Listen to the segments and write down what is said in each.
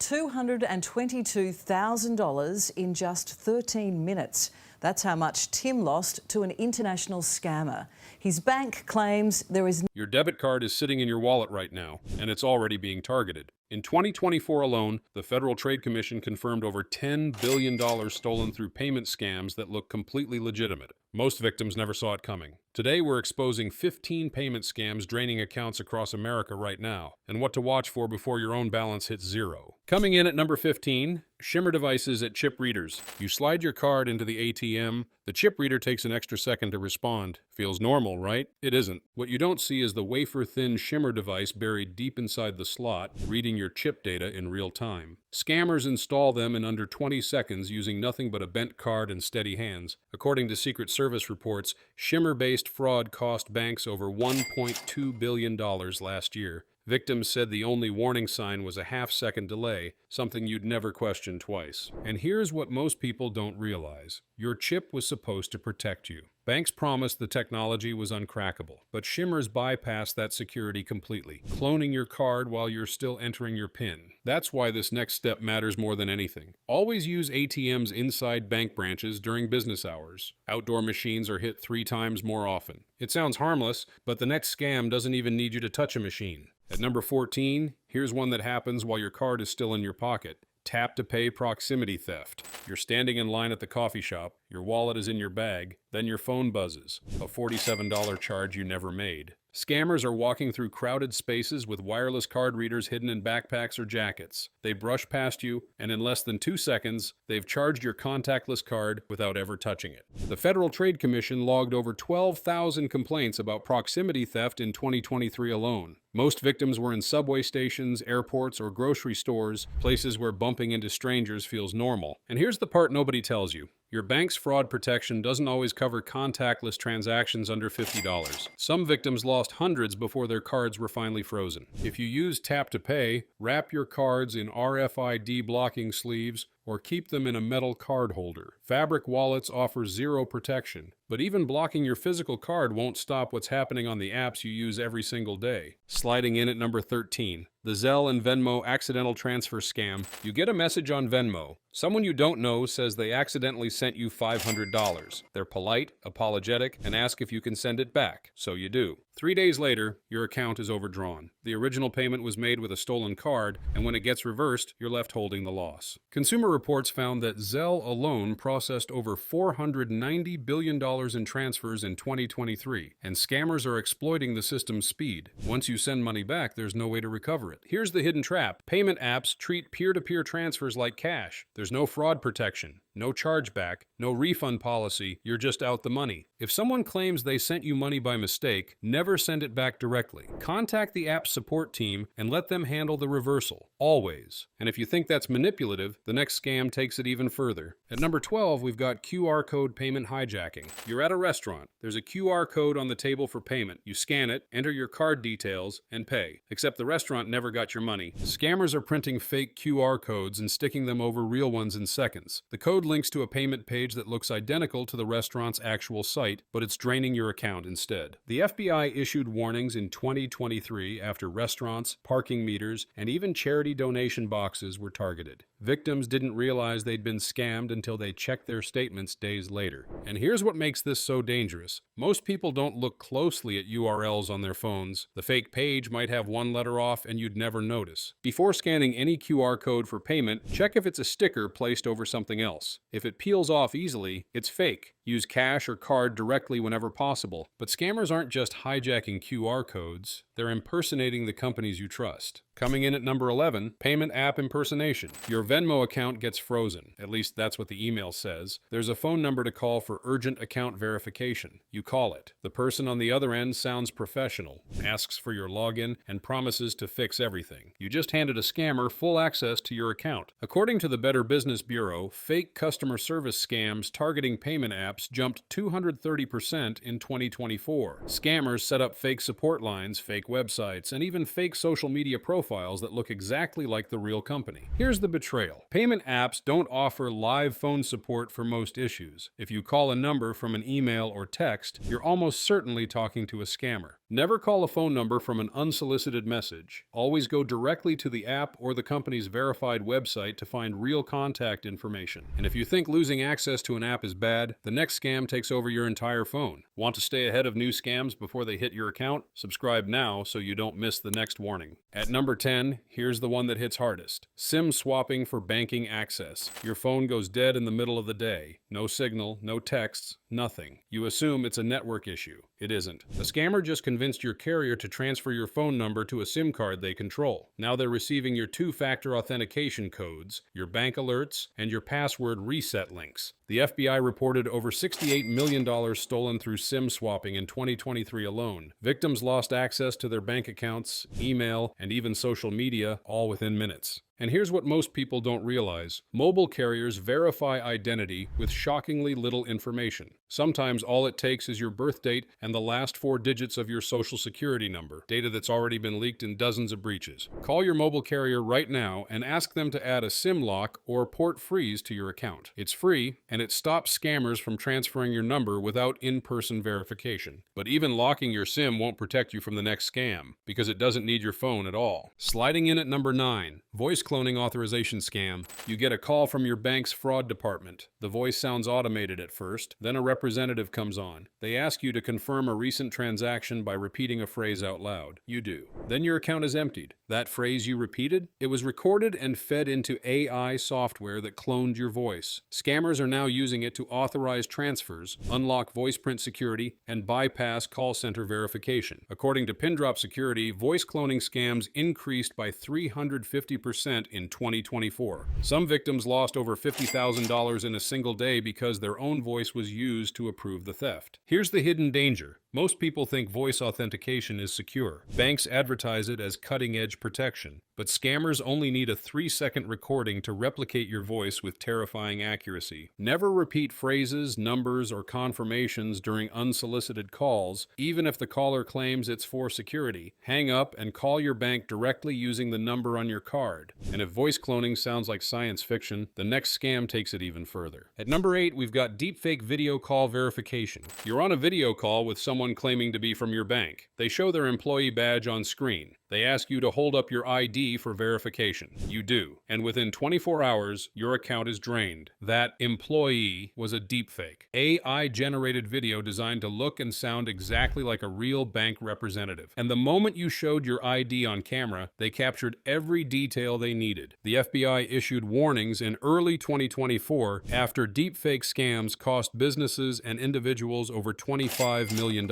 $222,000 in just 13 minutes. That's how much Tim lost to an international scammer. His bank claims there is Your debit card is sitting in your wallet right now, and it's already being targeted. In 2024 alone, the Federal Trade Commission confirmed over $10 billion stolen through payment scams that look completely legitimate. Most victims never saw it coming. Today, we're exposing 15 payment scams draining accounts across America right now, and what to watch for before your own balance hits zero. Coming in at number 15, shimmer devices at chip readers. You slide your card into the ATM, the chip reader takes an extra second to respond. Feels normal, right? It isn't. What you don't see is the wafer-thin shimmer device buried deep inside the slot, reading your chip data in real time. Scammers install them in under 20 seconds using nothing but a bent card and steady hands. According to Secret Service reports, shimmer-based fraud cost banks over $1.2 billion last year. Victims said the only warning sign was a half-second delay, something you'd never question twice. And here's what most people don't realize. Your chip was supposed to protect you. Banks promised the technology was uncrackable, but shimmers bypass that security completely, cloning your card while you're still entering your PIN. That's why this next step matters more than anything. Always use ATMs inside bank branches during business hours. Outdoor machines are hit 3 times more often. It sounds harmless, but the next scam doesn't even need you to touch a machine. At number 14, here's one that happens while your card is still in your pocket. Tap-to-pay proximity theft. You're standing in line at the coffee shop, your wallet is in your bag, then your phone buzzes. A $47 charge you never made. Scammers are walking through crowded spaces with wireless card readers hidden in backpacks or jackets. They brush past you, and in less than 2 seconds, they've charged your contactless card without ever touching it. The Federal Trade Commission logged over 12,000 complaints about proximity theft in 2023 alone. Most victims were in subway stations, airports, or grocery stores, places where bumping into strangers feels normal. And here's the part nobody tells you. Your bank's fraud protection doesn't always cover contactless transactions under $50. Some victims lost hundreds before their cards were finally frozen. If you use Tap to Pay, wrap your cards in RFID blocking sleeves or keep them in a metal card holder. Fabric wallets offer zero protection, but even blocking your physical card won't stop what's happening on the apps you use every single day. Sliding in at number 13, the Zelle and Venmo accidental transfer scam. You get a message on Venmo. Someone you don't know says they accidentally sent you $500. They're polite, apologetic, and ask if you can send it back. So you do. 3 days later, your account is overdrawn. The original payment was made with a stolen card, and when it gets reversed, you're left holding the loss. Consumer reports found that Zelle alone processed over $490 billion in transfers in 2023, and scammers are exploiting the system's speed. Once you send money back, there's no way to recover it. Here's the hidden trap. Payment apps treat peer-to-peer transfers like cash. There's no fraud protection, no chargeback, no refund policy, you're just out the money. If someone claims they sent you money by mistake, never send it back directly. Contact the app's support team and let them handle the reversal, always. And if you think that's manipulative, the next scam takes it even further. At number 12, we've got QR code payment hijacking. You're at a restaurant. There's a QR code on the table for payment. You scan it, enter your card details, and pay. Except the restaurant never got your money. Scammers are printing fake QR codes and sticking them over real ones in seconds. The code links to a payment page that looks identical to the restaurant's actual site, but it's draining your account instead. The FBI issued warnings in 2023 after restaurants, parking meters, and even charity donation boxes were targeted. Victims didn't realize they'd been scammed until they checked their statements days later. And here's what makes this so dangerous. Most people don't look closely at URLs on their phones. The fake page might have one letter off and you'd never notice. Before scanning any QR code for payment, check if it's a sticker placed over something else. If it peels off easily, it's fake. Use cash or card directly whenever possible. But scammers aren't just hijacking QR codes, they're impersonating the companies you trust. Coming in at number 11, payment app impersonation. Your Venmo account gets frozen. At least that's what the email says. There's a phone number to call for urgent account verification. You call it. The person on the other end sounds professional, asks for your login, and promises to fix everything. You just handed a scammer full access to your account. According to the Better Business Bureau, fake customer service scams targeting payment apps jumped 230% in 2024. Scammers set up fake support lines, fake websites, and even fake social media profiles that look exactly like the real company. Here's the betrayal. Payment apps don't offer live phone support for most issues. If you call a number from an email or text, you're almost certainly talking to a scammer. Never call a phone number from an unsolicited message. Always go directly to the app or the company's verified website to find real contact information. And if you think losing access to an app is bad, the next scam takes over your entire phone. Want to stay ahead of new scams before they hit your account? Subscribe now so you don't miss the next warning. At number 10, here's the one that hits hardest. SIM swapping for banking access. Your phone goes dead in the middle of the day. No signal, no texts, nothing. You assume it's a network issue. It isn't. A scammer just convinced your carrier to transfer your phone number to a SIM card they control. Now they're receiving your two-factor authentication codes, your bank alerts, and your password reset links. The FBI reported over $68 million stolen through SIM swapping in 2023 alone. Victims lost access to their bank accounts, email, and even social media, all within minutes. And here's what most people don't realize. Mobile carriers verify identity with shockingly little information. Sometimes all it takes is your birth date and the last 4 digits of your social security number, data that's already been leaked in dozens of breaches. Call your mobile carrier right now and ask them to add a SIM lock or port freeze to your account. It's free, and it stops scammers from transferring your number without in-person verification. But even locking your SIM won't protect you from the next scam, because it doesn't need your phone at all. Sliding in at number 9, voice cloning authorization scam. You get a call from your bank's fraud department. The voice sounds automated at first, then a representative comes on. They ask you to confirm a recent transaction by repeating a phrase out loud. You do. Then your account is emptied. That phrase you repeated? It was recorded and fed into AI software that cloned your voice. Scammers are now using it to authorize transfers, unlock voice print security, and bypass call center verification. According to Pindrop Security, voice cloning scams increased by 350% in 2024. Some victims lost over $50,000 in a single day because their own voice was used to approve the theft. Here's the hidden danger. Most people think voice authentication is secure. Banks advertise it as cutting-edge protection, but scammers only need a 3-second recording to replicate your voice with terrifying accuracy. Never repeat phrases, numbers, or confirmations during unsolicited calls, even if the caller claims it's for security. Hang up and call your bank directly using the number on your card. And if voice cloning sounds like science fiction, the next scam takes it even further. At number 8, we've got deepfake video call verification. You're on a video call with someone claiming to be from your bank. They show their employee badge on screen. They ask you to hold up your ID for verification. You do. And within 24 hours, your account is drained. That employee was a deepfake. AI-generated video designed to look and sound exactly like a real bank representative. And the moment you showed your ID on camera, they captured every detail they needed. The FBI issued warnings in early 2024 after deepfake scams cost businesses and individuals over $25 million.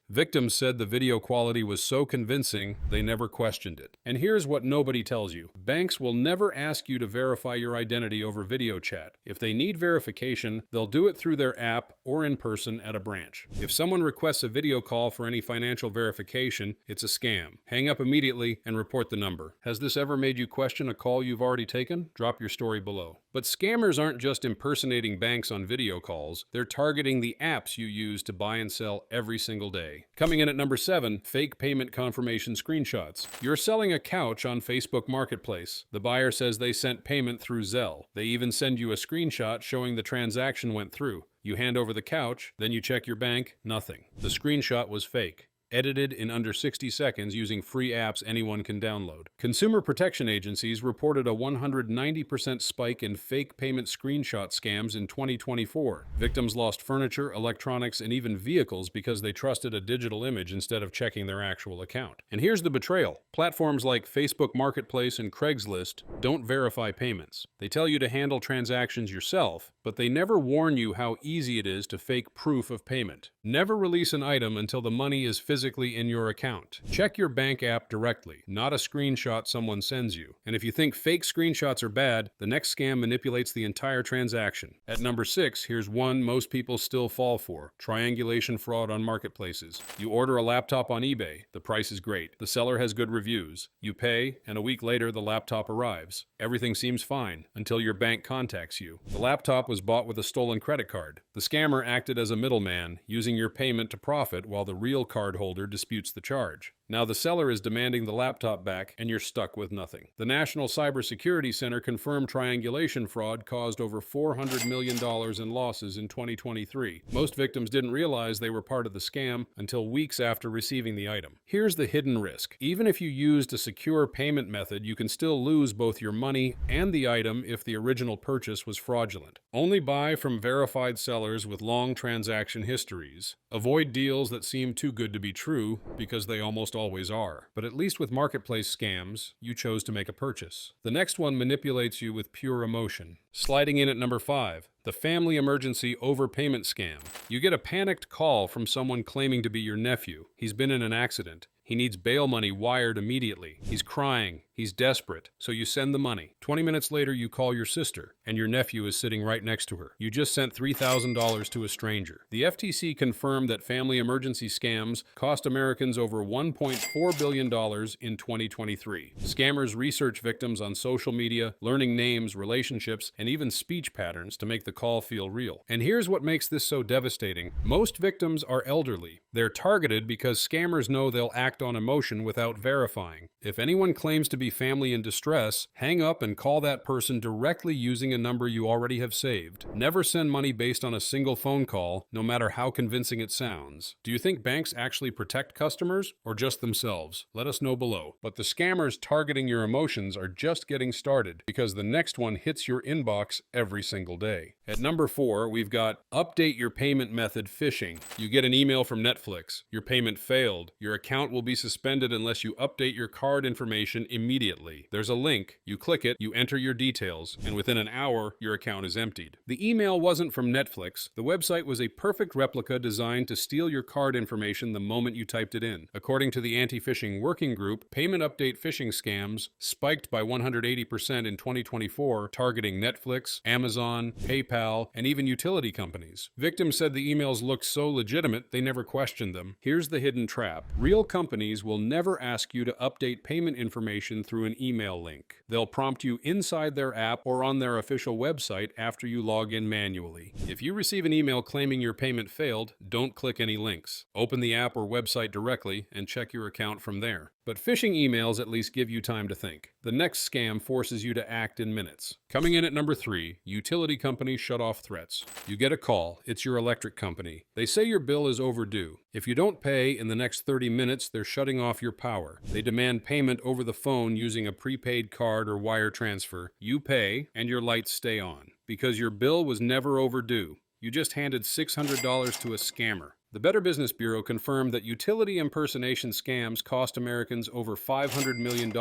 Victims said the video quality was so convincing, they never questioned it. And here's what nobody tells you. Banks will never ask you to verify your identity over video chat. If they need verification, they'll do it through their app or in person at a branch. If someone requests a video call for any financial verification, it's a scam. Hang up immediately and report the number. Has this ever made you question a call you've already taken? Drop your story below. But scammers aren't just impersonating banks on video calls, they're targeting the apps you use to buy and sell every single day. Coming in at number 7, fake payment confirmation screenshots. You're selling a couch on Facebook Marketplace. The buyer says they sent payment through Zelle. They even send you a screenshot showing the transaction went through. You hand over the couch, then you check your bank, nothing. The screenshot was fake. Edited in under 60 seconds using free apps anyone can download. Consumer protection agencies reported a 190% spike in fake payment screenshot scams in 2024. Victims lost furniture, electronics, and even vehicles because they trusted a digital image instead of checking their actual account. And here's the betrayal. Platforms like Facebook Marketplace and Craigslist don't verify payments. They tell you to handle transactions yourself, but they never warn you how easy it is to fake proof of payment. Never release an item until the money is physically in your account. Check your bank app directly, not a screenshot someone sends you. And if you think fake screenshots are bad, the next scam manipulates the entire transaction. At number 6, here's one most people still fall for: triangulation fraud on marketplaces. You order a laptop on eBay. The price is great. The seller has good reviews. You pay, and a week later the laptop arrives. Everything seems fine until your bank contacts you. The laptop was bought with a stolen credit card. The scammer acted as a middleman, using your payment to profit while the real cardholder disputes the charge. Now the seller is demanding the laptop back, and you're stuck with nothing. The National Cybersecurity Center confirmed triangulation fraud caused over $400 million in losses in 2023. Most victims didn't realize they were part of the scam until weeks after receiving the item. Here's the hidden risk. Even if you used a secure payment method, you can still lose both your money and the item if the original purchase was fraudulent. Only buy from verified sellers with long transaction histories. Avoid deals that seem too good to be true, because they almost always are. But at least with marketplace scams, you chose to make a purchase. The next one manipulates you with pure emotion. Sliding in at number 5, the family emergency overpayment scam. You get a panicked call from someone claiming to be your nephew. He's been in an accident. He needs bail money wired immediately. He's crying. He's desperate. So you send the money. 20 minutes later, you call your sister, and your nephew is sitting right next to her. You just sent $3,000 to a stranger. The FTC confirmed that family emergency scams cost Americans over $1.4 billion in 2023. Scammers research victims on social media, learning names, relationships, and even speech patterns to make the call feel real. And here's what makes this so devastating. Most victims are elderly. They're targeted because scammers know they'll act on emotion without verifying. If anyone claims to be family in distress, hang up and call that person directly using a number you already have saved. Never send money based on a single phone call, no matter how convincing it sounds. Do you think banks actually protect customers, or just themselves? Let us know below. But the scammers targeting your emotions are just getting started, because the next one hits your inbox every single day. At number 4, we've got update your payment method phishing. You get an email from Netflix. Your payment failed. Your account will be suspended unless you update your card information immediately. There's a link. You click it, you enter your details, and within an hour, your account is emptied. The email wasn't from Netflix. The website was a perfect replica designed to steal your card information the moment you typed it in. According to the Anti-Phishing Working Group, payment update phishing scams spiked by 180% in 2024, targeting Netflix, Amazon, PayPal, and even utility companies. Victims said the emails looked so legitimate they never questioned them. Here's the hidden trap. Real companies will never ask you to update payment information through an email link. They'll prompt you inside their app or on their official website after you log in manually. If you receive an email claiming your payment failed, don't click any links. Open the app or website directly and check your account from there. But phishing emails at least give you time to think. The next scam forces you to act in minutes. Coming in at number 3, utility company shutoff threats. You get a call. It's your electric company. They say your bill is overdue. If you don't pay in the next 30 minutes, they're shutting off your power. They demand payment over the phone using a prepaid card or wire transfer. You pay, and your lights stay on. Because your bill was never overdue. You just handed $600 to a scammer. The Better Business Bureau confirmed that utility impersonation scams cost Americans over $500 million in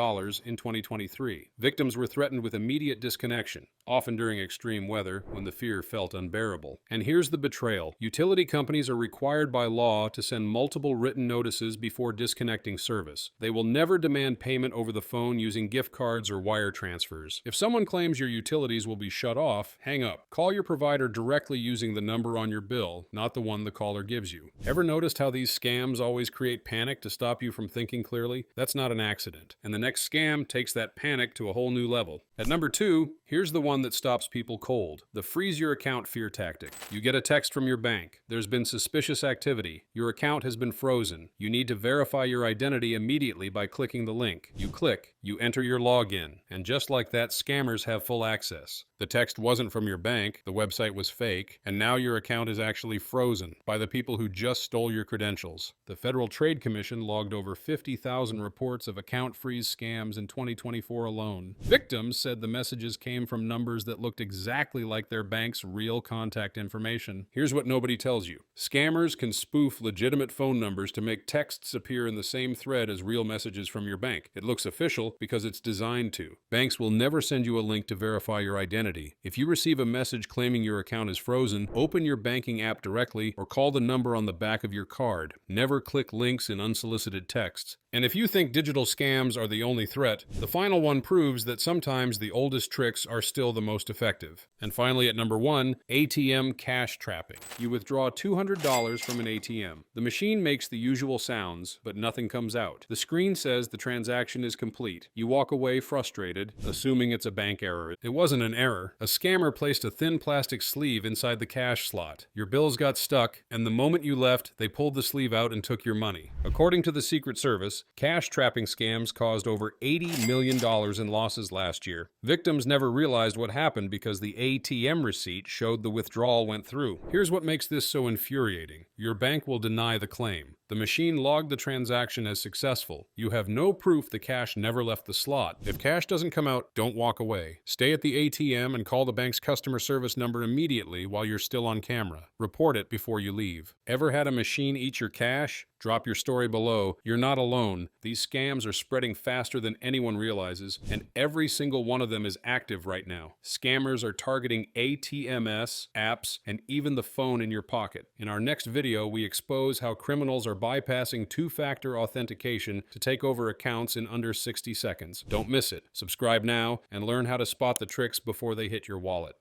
2023. Victims were threatened with immediate disconnection, often during extreme weather when the fear felt unbearable. And here's the betrayal. Utility companies are required by law to send multiple written notices before disconnecting service. They will never demand payment over the phone using gift cards or wire transfers. If someone claims your utilities will be shut off, hang up. Call your provider directly using the number on your bill, not the one the caller gives you. Ever noticed how these scams always create panic to stop you from thinking clearly? That's not an accident. And the next scam takes that panic to a whole new level. At number 2, here's the one that stops people cold. The freeze your account fear tactic. You get a text from your bank. There's been suspicious activity. Your account has been frozen. You need to verify your identity immediately by clicking the link. You click, you enter your login, and just like that, scammers have full access. The text wasn't from your bank, the website was fake, and now your account is actually frozen by the people who just stole your credentials. The Federal Trade Commission logged over 50,000 reports of account freeze scams in 2024 alone. Victims said the messages came from numbers that looked exactly like their bank's real contact information. Here's what nobody tells you. Scammers can spoof legitimate phone numbers to make texts appear in the same thread as real messages from your bank. It looks official because it's designed to. Banks will never send you a link to verify your identity. If you receive a message claiming your account is frozen, open your banking app directly or call the number on the back of your card. Never click links in unsolicited texts. And if you think digital scams are the only threat, the final one proves that sometimes the oldest tricks are still the most effective. And finally, at number 1, ATM cash trapping. You withdraw $200 from an ATM. The machine makes the usual sounds, but nothing comes out. The screen says the transaction is complete. You walk away frustrated, assuming it's a bank error. It wasn't an error. A scammer placed a thin plastic sleeve inside the cash slot. Your bills got stuck, and the moment you left, they pulled the sleeve out and took your money. According to the Secret Service, is. Cash trapping scams caused over $80 million in losses last year. Victims never realized what happened because the ATM receipt showed the withdrawal went through. Here's what makes this so infuriating. Your bank will deny the claim. The machine logged the transaction as successful. You have no proof the cash never left the slot. If cash doesn't come out, don't walk away. Stay at the ATM and call the bank's customer service number immediately while you're still on camera. Report it before you leave. Ever had a machine eat your cash? Drop your story below. You're not alone. These scams are spreading faster than anyone realizes, and every single one of them is active right now. Scammers are targeting ATMs, apps, and even the phone in your pocket. In our next video, we expose how criminals are bypassing two-factor authentication to take over accounts in under 60 seconds. Don't miss it. Subscribe now and learn how to spot the tricks before they hit your wallet.